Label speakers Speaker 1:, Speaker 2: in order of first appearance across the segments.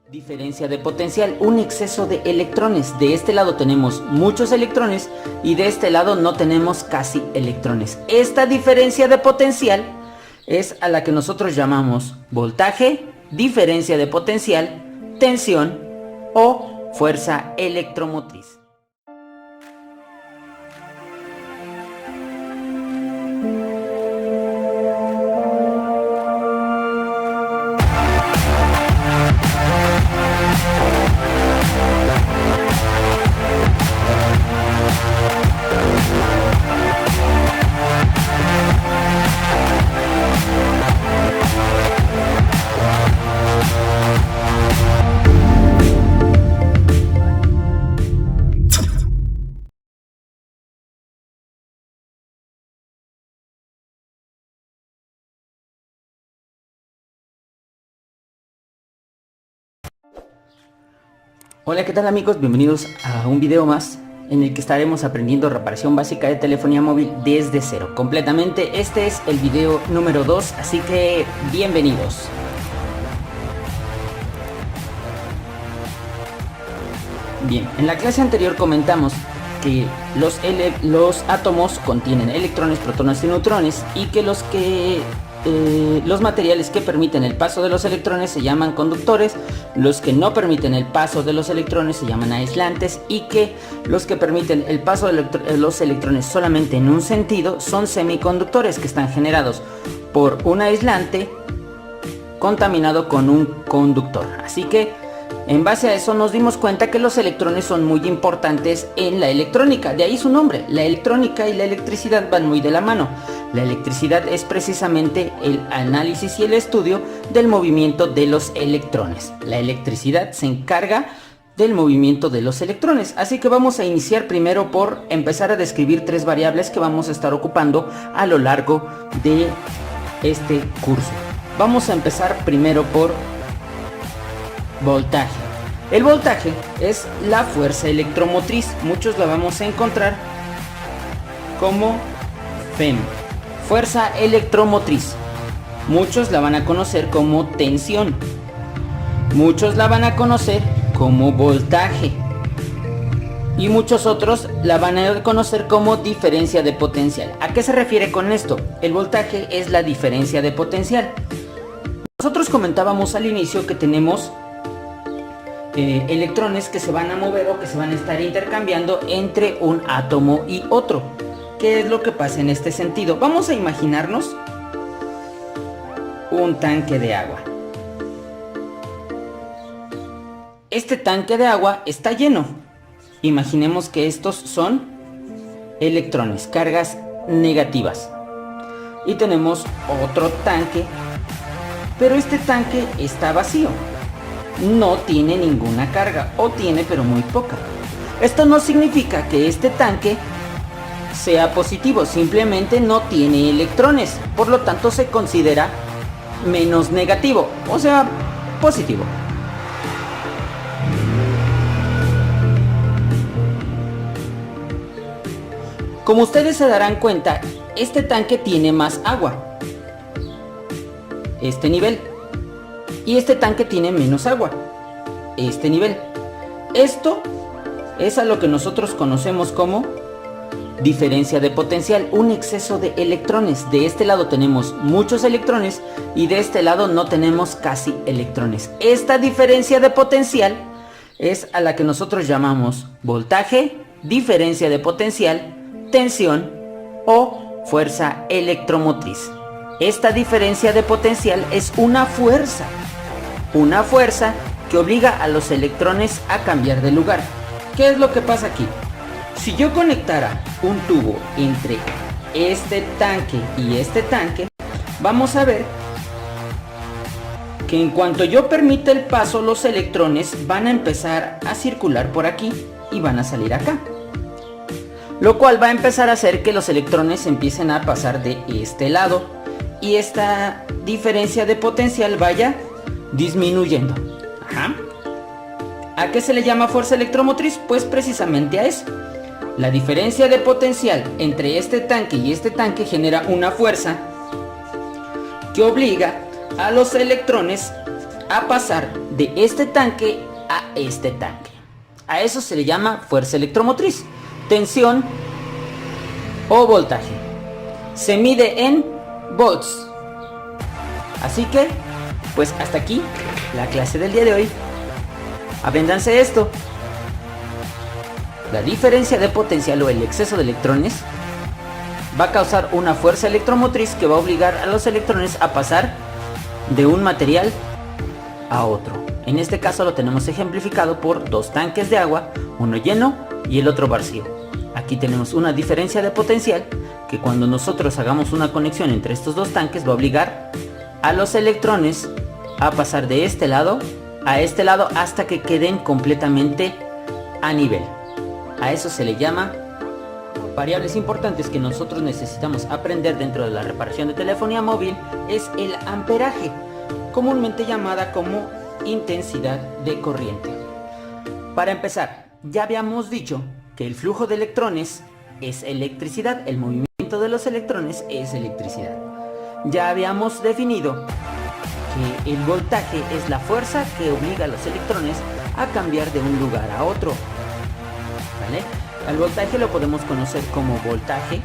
Speaker 1: Diferencia de potencial, un exceso de electrones. De este lado tenemos muchos electrones y de este lado no tenemos casi electrones. Esta diferencia de potencial es a la que nosotros llamamos voltaje, diferencia de potencial, tensión o fuerza electromotriz. Hola, ¿qué tal amigos? Bienvenidos a un video más en el que estaremos aprendiendo reparación básica de telefonía móvil desde cero, completamente. Este es el video número 2, así que bienvenidos. Bien, en la clase anterior comentamos que los átomos contienen electrones, protones y neutrones, y que los materiales que permiten el paso de los electrones se llaman conductores, los que no permiten el paso de los electrones se llaman aislantes, y que los que permiten el paso de los electrones solamente en un sentido son semiconductores, que están generados por un aislante contaminado con un conductor. Así que en base a eso nos dimos cuenta que los electrones son muy importantes en la electrónica, de ahí su nombre. La electrónica y la electricidad van muy de la mano. La electricidad es precisamente el análisis y el estudio del movimiento de los electrones. La electricidad se encarga del movimiento de los electrones. Así que vamos a iniciar primero por empezar a describir tres variables que vamos a estar ocupando a lo largo de este curso. Vamos a empezar primero por voltaje. El voltaje es la fuerza electromotriz. Muchos la vamos a encontrar como FEM, fuerza electromotriz. Muchos la van a conocer como tensión. Muchos la van a conocer como voltaje. Y muchos otros la van a conocer como diferencia de potencial. ¿A qué se refiere con esto? El voltaje es la diferencia de potencial. Nosotros comentábamos al inicio que tenemos electrones que se van a mover o que se van a estar intercambiando entre un átomo y otro. ¿Qué es lo que pasa en este sentido? Vamos a imaginarnos un tanque de agua. Este tanque de agua está lleno. Imaginemos que estos son electrones, cargas negativas. Y tenemos otro tanque, pero este tanque está vacío. No tiene ninguna carga, o tiene pero muy poca. Esto no significa que este tanque sea positivo, simplemente no tiene electrones, por lo tanto se considera menos negativo, o sea, positivo. Como ustedes se darán cuenta, este tanque tiene más agua, este nivel, y este tanque tiene menos agua, este nivel. Esto es a lo que nosotros conocemos como diferencia de potencial, un exceso de electrones. De este lado tenemos muchos electrones y de este lado no tenemos casi electrones. Esta diferencia de potencial es a la que nosotros llamamos voltaje, diferencia de potencial, tensión o fuerza electromotriz. Esta diferencia de potencial es una fuerza que obliga a los electrones a cambiar de lugar. ¿Qué es lo que pasa aquí? Si yo conectara un tubo entre este tanque y este tanque, vamos a ver que en cuanto yo permita el paso, los electrones van a empezar a circular por aquí y van a salir acá, lo cual va a empezar a hacer que los electrones empiecen a pasar de este lado y esta diferencia de potencial vaya disminuyendo. ¿A qué se le llama fuerza electromotriz? Pues precisamente a eso. La diferencia de potencial entre este tanque y este tanque genera una fuerza que obliga a los electrones a pasar de este tanque a este tanque. A eso se le llama fuerza electromotriz, tensión o voltaje. Se mide en volts. Así que, pues hasta aquí la clase del día de hoy. Apréndanse esto. La diferencia de potencial o el exceso de electrones va a causar una fuerza electromotriz que va a obligar a los electrones a pasar de un material a otro. En este caso lo tenemos ejemplificado por dos tanques de agua, uno lleno y el otro vacío. Aquí tenemos una diferencia de potencial que cuando nosotros hagamos una conexión entre estos dos tanques va a obligar a los electrones a pasar de este lado a este lado hasta que queden completamente a nivel. A eso se le llama variables importantes que nosotros necesitamos aprender dentro de la reparación de telefonía móvil. Es el amperaje, comúnmente llamada como intensidad de corriente. Para empezar, ya habíamos dicho que el flujo de electrones es electricidad, el movimiento de los electrones es electricidad. Ya habíamos definido que el voltaje es la fuerza que obliga a los electrones a cambiar de un lugar a otro. ¿Vale? Al voltaje lo podemos conocer como voltaje,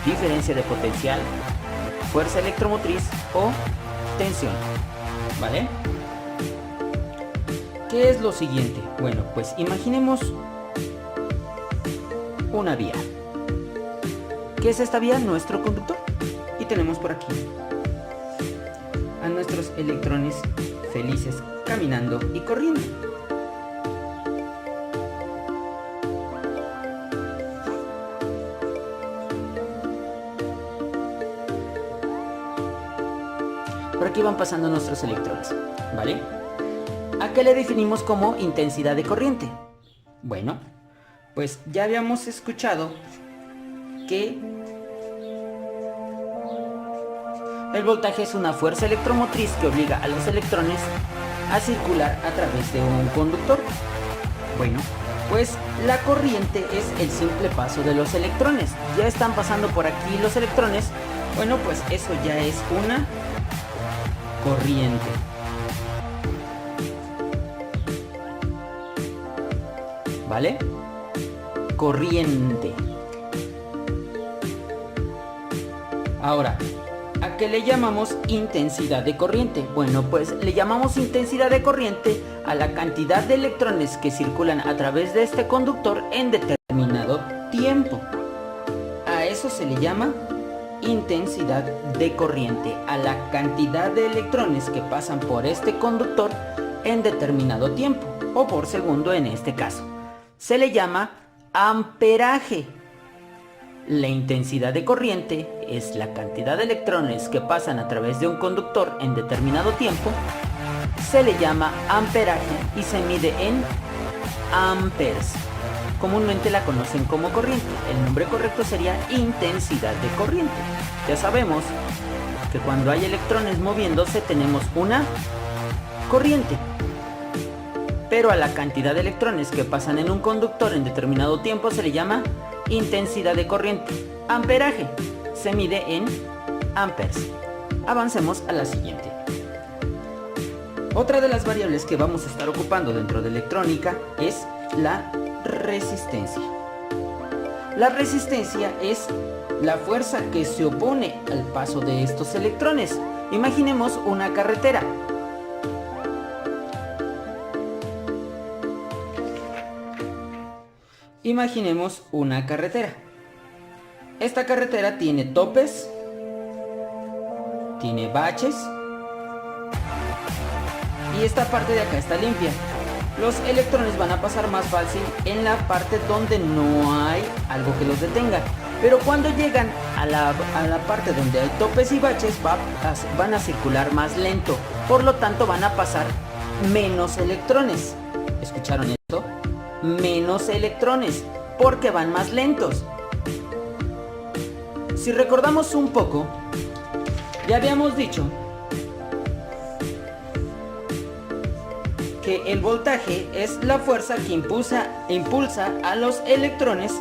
Speaker 1: diferencia de potencial, fuerza electromotriz o tensión. ¿Vale? ¿Qué es lo siguiente? Bueno, pues imaginemos una vía. ¿Qué es esta vía? Nuestro conductor. Y tenemos por aquí a nuestros electrones felices caminando y corriendo. Por aquí van pasando nuestros electrones, ¿vale? ¿A qué le definimos como intensidad de corriente? Bueno, pues ya habíamos escuchado que el voltaje es una fuerza electromotriz que obliga a los electrones a circular a través de un conductor. Bueno, pues la corriente es el simple paso de los electrones. Ya están pasando por aquí los electrones. Bueno, pues eso ya es una corriente. ¿Vale? Corriente. Ahora, ¿a qué le llamamos intensidad de corriente? Bueno, pues le llamamos intensidad de corriente a la cantidad de electrones que circulan a través de este conductor en determinado tiempo. A eso se le llama intensidad de corriente, a la cantidad de electrones que pasan por este conductor en determinado tiempo, o por segundo en este caso. Se le llama amperaje. La intensidad de corriente es la cantidad de electrones que pasan a través de un conductor en determinado tiempo. Se le llama amperaje y se mide en amperes. Comúnmente la conocen como corriente. El nombre correcto sería intensidad de corriente. Ya sabemos que cuando hay electrones moviéndose tenemos una corriente. Pero a la cantidad de electrones que pasan en un conductor en determinado tiempo se le llama intensidad de corriente. Amperaje se mide en amperes. Avancemos a la siguiente. Otra de las variables que vamos a estar ocupando dentro de electrónica es la resistencia. La resistencia es la fuerza que se opone al paso de estos electrones. Imaginemos una carretera. Imaginemos una carretera. Esta carretera tiene topes, tiene baches y esta parte de acá está limpia. Los electrones van a pasar más fácil en la parte donde no hay algo que los detenga. Pero cuando llegan a la parte donde hay topes y baches van a circular más lento. Por lo tanto van a pasar menos electrones. ¿Escucharon esto? Menos electrones, porque van más lentos. Si recordamos un poco, ya habíamos dicho que el voltaje es la fuerza que impulsa a los electrones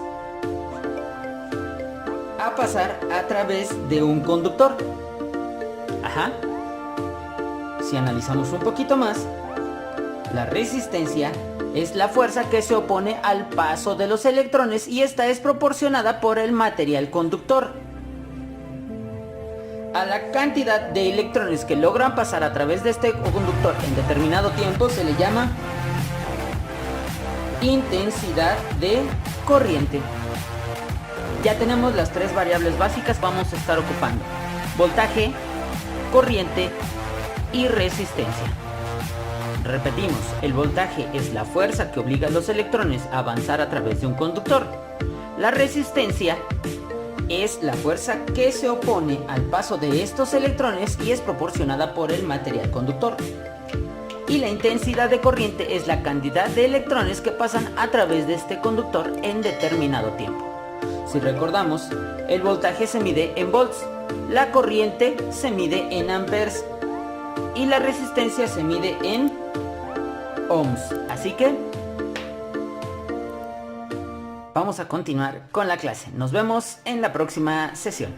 Speaker 1: a pasar a través de un conductor. Ajá. Si analizamos un poquito más, la resistencia es la fuerza que se opone al paso de los electrones y esta es proporcionada por el material conductor. A la cantidad de electrones que logran pasar a través de este conductor en determinado tiempo se le llama intensidad de corriente. Ya tenemos las tres variables básicas que vamos a estar ocupando: voltaje, corriente y resistencia. Repetimos, el voltaje es la fuerza que obliga a los electrones a avanzar a través de un conductor. La resistencia es la fuerza que se opone al paso de estos electrones y es proporcionada por el material conductor. Y la intensidad de corriente es la cantidad de electrones que pasan a través de este conductor en determinado tiempo. Si recordamos, el voltaje se mide en volts, la corriente se mide en amperes y la resistencia se mide en ohms. Así que vamos a continuar con la clase. Nos vemos en la próxima sesión.